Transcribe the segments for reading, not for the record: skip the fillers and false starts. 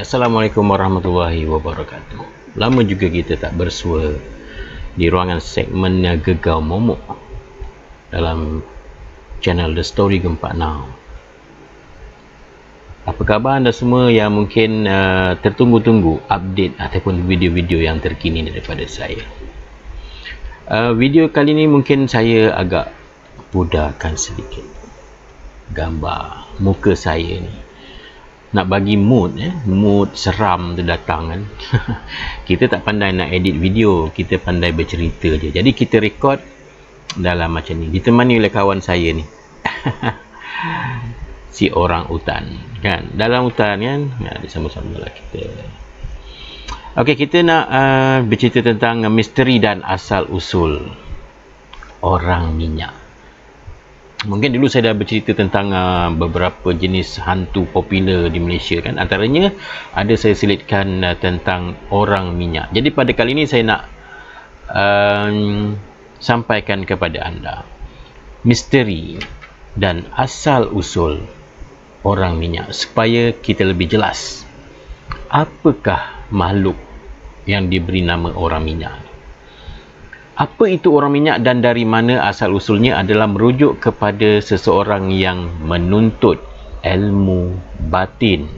Assalamualaikum warahmatullahi wabarakatuh. Lama juga kita tak bersua di ruangan segmen Gegau Momok dalam channel The Story Gempak Now. Apa khabar anda semua yang mungkin tertunggu-tunggu update ataupun video-video yang terkini daripada saya? Video kali ini mungkin saya agak pudahkan sedikit gambar muka saya ni, nak bagi mood seram tu datang kan. Kita tak pandai nak edit video, kita pandai bercerita je. Jadi kita record dalam macam ni, ditemani oleh kawan saya ni. Si orang utan kan, dalam hutan kan. Sama-sama lah kita. Okey, kita nak bercerita tentang misteri dan asal usul orang minyak. Mungkin dulu saya dah bercerita tentang beberapa jenis hantu popular di Malaysia kan. Antaranya ada saya selitkan tentang orang minyak. Jadi pada kali ini saya nak sampaikan kepada anda misteri dan asal usul orang minyak supaya kita lebih jelas apakah makhluk yang diberi nama orang minyak. Apa itu orang minyak dan dari mana asal usulnya adalah merujuk kepada seseorang yang menuntut ilmu batin,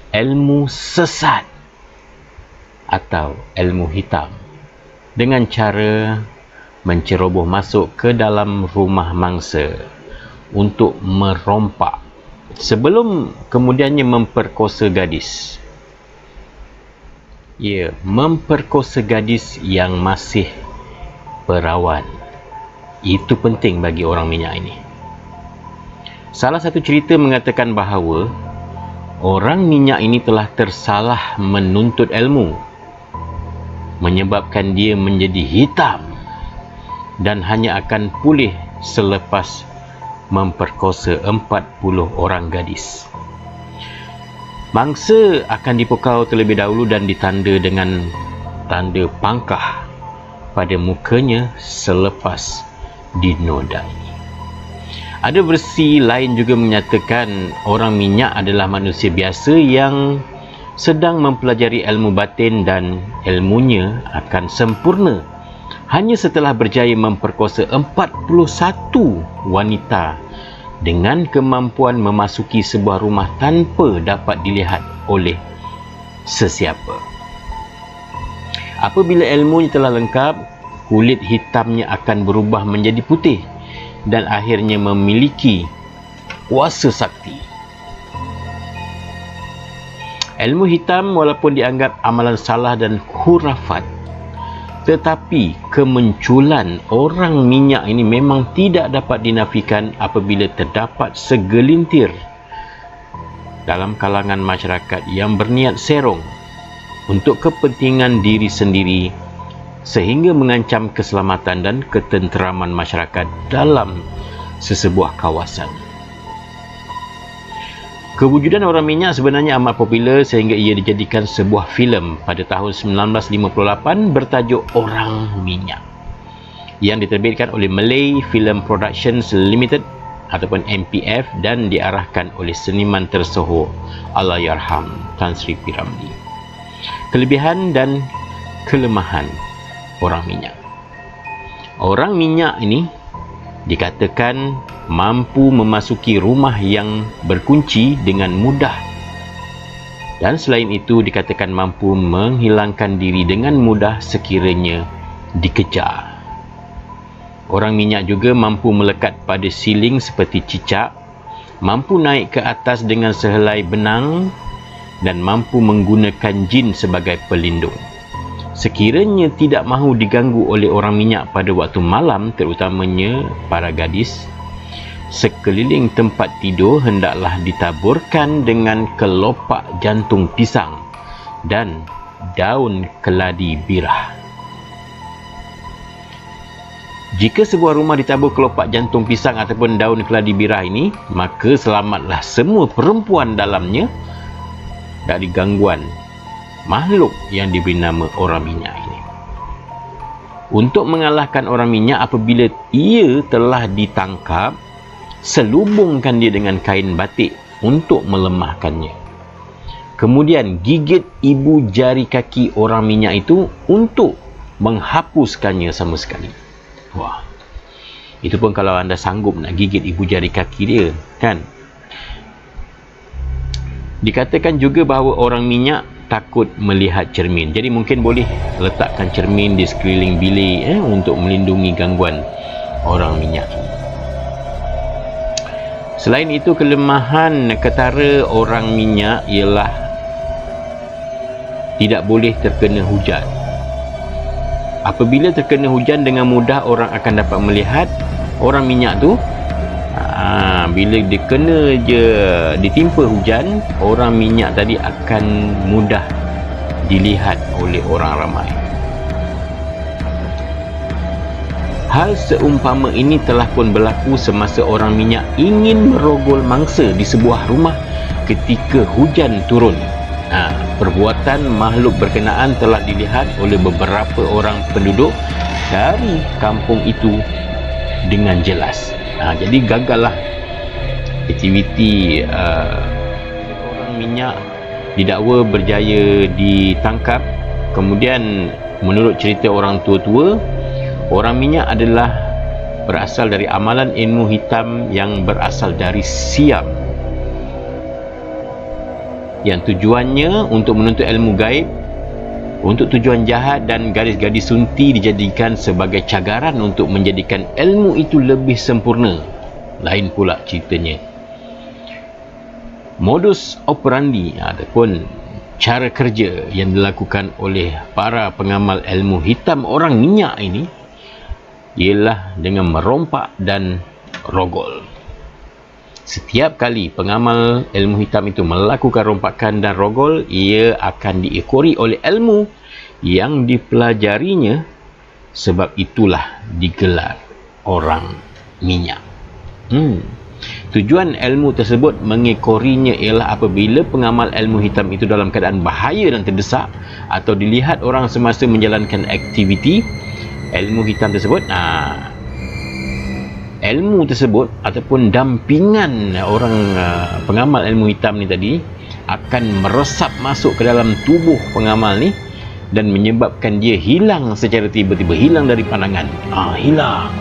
ilmu sesat atau ilmu hitam dengan cara menceroboh masuk ke dalam rumah mangsa untuk merompak sebelum kemudiannya memperkosa gadis. Ya, memperkosa gadis yang masih perawan. Itu penting bagi orang minyak ini. Salah satu cerita mengatakan bahawa orang minyak ini telah tersalah menuntut ilmu, menyebabkan dia menjadi hitam dan hanya akan pulih selepas memperkosa 40 orang gadis. Mangsa akan dipukau terlebih dahulu dan ditanda dengan tanda pangkah pada mukanya selepas dinodai. Ada versi lain juga menyatakan orang minyak adalah manusia biasa yang sedang mempelajari ilmu batin dan ilmunya akan sempurna hanya setelah berjaya memperkosa 41 wanita dengan kemampuan memasuki sebuah rumah tanpa dapat dilihat oleh sesiapa. Apabila ilmunya telah lengkap, kulit hitamnya akan berubah menjadi putih dan akhirnya memiliki kuasa sakti. Ilmu hitam walaupun dianggap amalan salah dan khurafat, tetapi kemunculan orang minyak ini memang tidak dapat dinafikan apabila terdapat segelintir dalam kalangan masyarakat yang berniat serong untuk kepentingan diri sendiri sehingga mengancam keselamatan dan ketenteraman masyarakat dalam sesebuah kawasan. Kewujudan orang minyak sebenarnya amat popular sehingga ia dijadikan sebuah filem pada tahun 1958 bertajuk Orang Minyak yang diterbitkan oleh Malay Film Productions Limited ataupun MPF dan diarahkan oleh seniman tersohor Allahyarham Tan Sri P. Ramlee. Kelebihan dan kelemahan orang minyak. Orang minyak ini dikatakan mampu memasuki rumah yang berkunci dengan mudah, dan selain itu dikatakan mampu menghilangkan diri dengan mudah sekiranya dikejar. Orang minyak juga mampu melekat pada siling seperti cicak mampu naik ke atas dengan sehelai benang, dan mampu menggunakan jin sebagai pelindung. Sekiranya tidak mahu diganggu oleh orang minyak pada waktu malam, terutamanya para gadis, sekeliling tempat tidur hendaklah ditaburkan dengan kelopak jantung pisang dan daun keladi birah. Jika sebuah rumah ditabur kelopak jantung pisang ataupun daun keladi birah ini, maka selamatlah semua perempuan dalamnya dari gangguan makhluk yang diberi nama orang minyak ini. Untuk mengalahkan orang minyak, apabila ia telah ditangkap, selubungkan dia dengan kain batik untuk melemahkannya. Kemudian gigit ibu jari kaki orang minyak itu untuk menghapuskannya sama sekali. Wah, itu pun kalau anda sanggup nak gigit ibu jari kaki dia, kan? Dikatakan juga bahawa orang minyak takut melihat cermin. Jadi mungkin boleh letakkan cermin di sekeliling bilik untuk melindungi gangguan orang minyak. Selain itu, kelemahan ketara orang minyak ialah tidak boleh terkena hujan. Apabila terkena hujan, dengan mudah orang akan dapat melihat orang minyak tu. Bila ditimpa hujan, orang minyak tadi akan mudah dilihat oleh orang ramai. Hal seumpama ini telah pun berlaku semasa orang minyak ingin merogol mangsa di sebuah rumah ketika hujan turun. Perbuatan makhluk berkenaan telah dilihat oleh beberapa orang penduduk dari kampung itu dengan jelas. Jadi gagallah aktiviti orang minyak didakwa berjaya ditangkap. Kemudian menurut cerita orang tua-tua, orang minyak adalah berasal dari amalan ilmu hitam yang berasal dari Siam, yang tujuannya untuk menuntut ilmu gaib untuk tujuan jahat, dan gadis-gadis sunti dijadikan sebagai cagaran untuk menjadikan ilmu itu lebih sempurna. Lain pula ceritanya. Modus operandi ataupun cara kerja yang dilakukan oleh para pengamal ilmu hitam orang minyak ini ialah dengan merompak dan rogol. Setiap kali pengamal ilmu hitam itu melakukan rompakan dan rogol, ia akan diekori oleh ilmu yang dipelajarinya. Sebab itulah digelar orang minyak. Tujuan ilmu tersebut mengekorinya ialah apabila pengamal ilmu hitam itu dalam keadaan bahaya dan terdesak, atau dilihat orang semasa menjalankan aktiviti ilmu hitam tersebut, ilmu tersebut ataupun dampingan orang pengamal ilmu hitam ni tadi akan meresap masuk ke dalam tubuh pengamal ni dan menyebabkan dia hilang secara tiba-tiba, hilang dari pandangan. Hilang.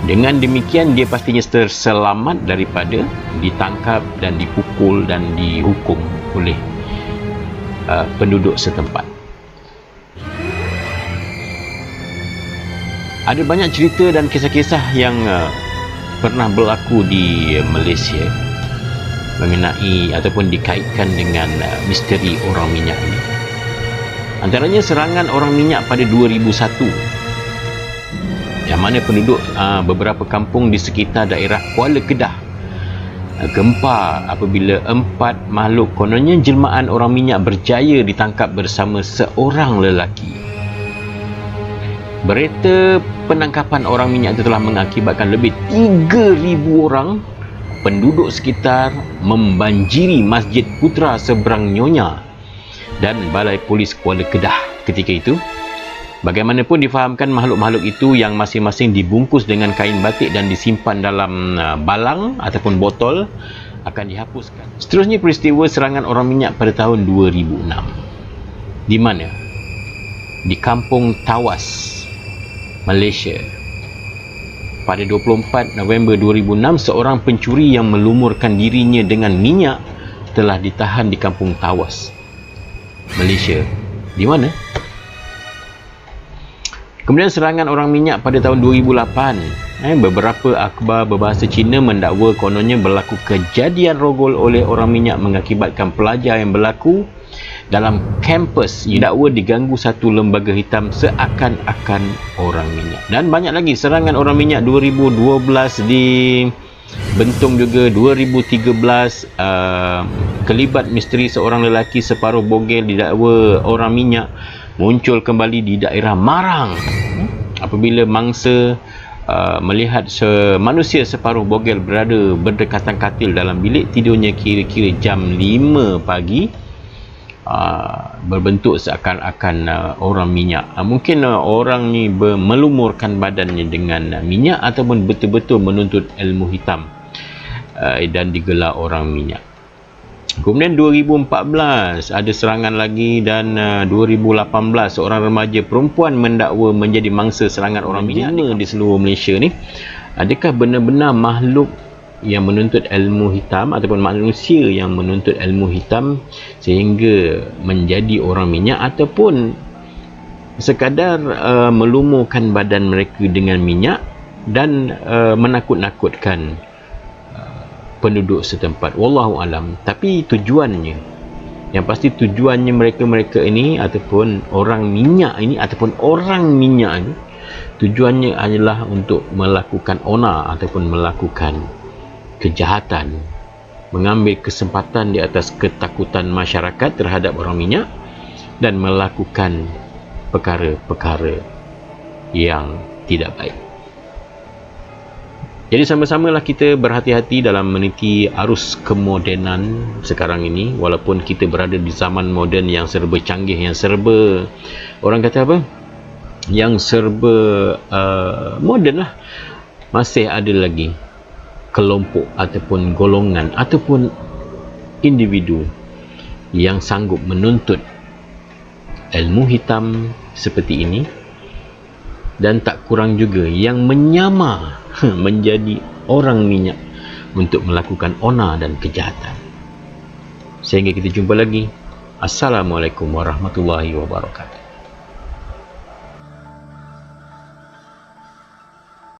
Dengan demikian dia pastinya terselamat daripada ditangkap dan dipukul dan dihukum oleh penduduk setempat. Ada banyak cerita dan kisah-kisah yang pernah berlaku di Malaysia mengenai ataupun dikaitkan dengan misteri orang minyak ini. Antaranya serangan orang minyak pada 2001, yang mana penduduk beberapa kampung di sekitar daerah Kuala Kedah gempar apabila 4 makhluk kononnya jelmaan orang minyak berjaya ditangkap bersama seorang lelaki. Berita penangkapan orang minyak itu telah mengakibatkan lebih 3,000 orang penduduk sekitar membanjiri Masjid Putra seberang Nyonya dan Balai Polis Kuala Kedah ketika itu. Bagaimanapun difahamkan, makhluk-makhluk itu yang masing-masing dibungkus dengan kain batik dan disimpan dalam balang ataupun botol akan dihapuskan. Seterusnya, peristiwa serangan orang minyak pada tahun 2006. Di mana? Di Kampung Tawas, Malaysia. Pada 24 November 2006, seorang pencuri yang melumurkan dirinya dengan minyak telah ditahan di Kampung Tawas, Malaysia. Di mana? Kemudian serangan orang minyak pada tahun 2008. Beberapa akhbar berbahasa Cina mendakwa kononnya berlaku kejadian rogol oleh orang minyak mengakibatkan pelajar yang berlaku dalam kampus didakwa diganggu satu lembaga hitam seakan-akan orang minyak. Dan banyak lagi serangan orang minyak 2012 di Bentong juga, 2013 kelibat misteri seorang lelaki separuh bogel didakwa orang minyak muncul kembali di daerah Marang apabila mangsa melihat manusia separuh bogel berada berdekatan katil dalam bilik tidurnya kira-kira jam 5 pagi, berbentuk seakan-akan orang minyak. Mungkin orang ni melumurkan badannya dengan minyak ataupun betul-betul menuntut ilmu hitam dan digelar orang minyak. Kemudian 2014 ada serangan lagi, dan 2018 seorang remaja perempuan mendakwa menjadi mangsa serangan orang minyak di seluruh Malaysia ni. Adakah benar-benar makhluk yang menuntut ilmu hitam ataupun manusia yang menuntut ilmu hitam sehingga menjadi orang minyak, ataupun sekadar melumurkan badan mereka dengan minyak dan menakut-nakutkan penduduk setempat? Wallahu alam. Tapi tujuannya, yang pasti tujuannya mereka ini ataupun orang minyak ini tujuannya adalah untuk melakukan onar ataupun melakukan kejahatan, mengambil kesempatan di atas ketakutan masyarakat terhadap orang minyak dan melakukan perkara-perkara yang tidak baik. Jadi sama-samalah kita berhati-hati dalam meniti arus kemodenan sekarang ini. Walaupun kita berada di zaman moden yang serba canggih, yang serba, orang kata apa, yang serba moden lah, masih ada lagi kelompok ataupun golongan ataupun individu yang sanggup menuntut ilmu hitam seperti ini, dan tak kurang juga yang menyamar menjadi orang minyak untuk melakukan onar dan kejahatan. Sehingga kita jumpa lagi. Assalamualaikum warahmatullahi wabarakatuh.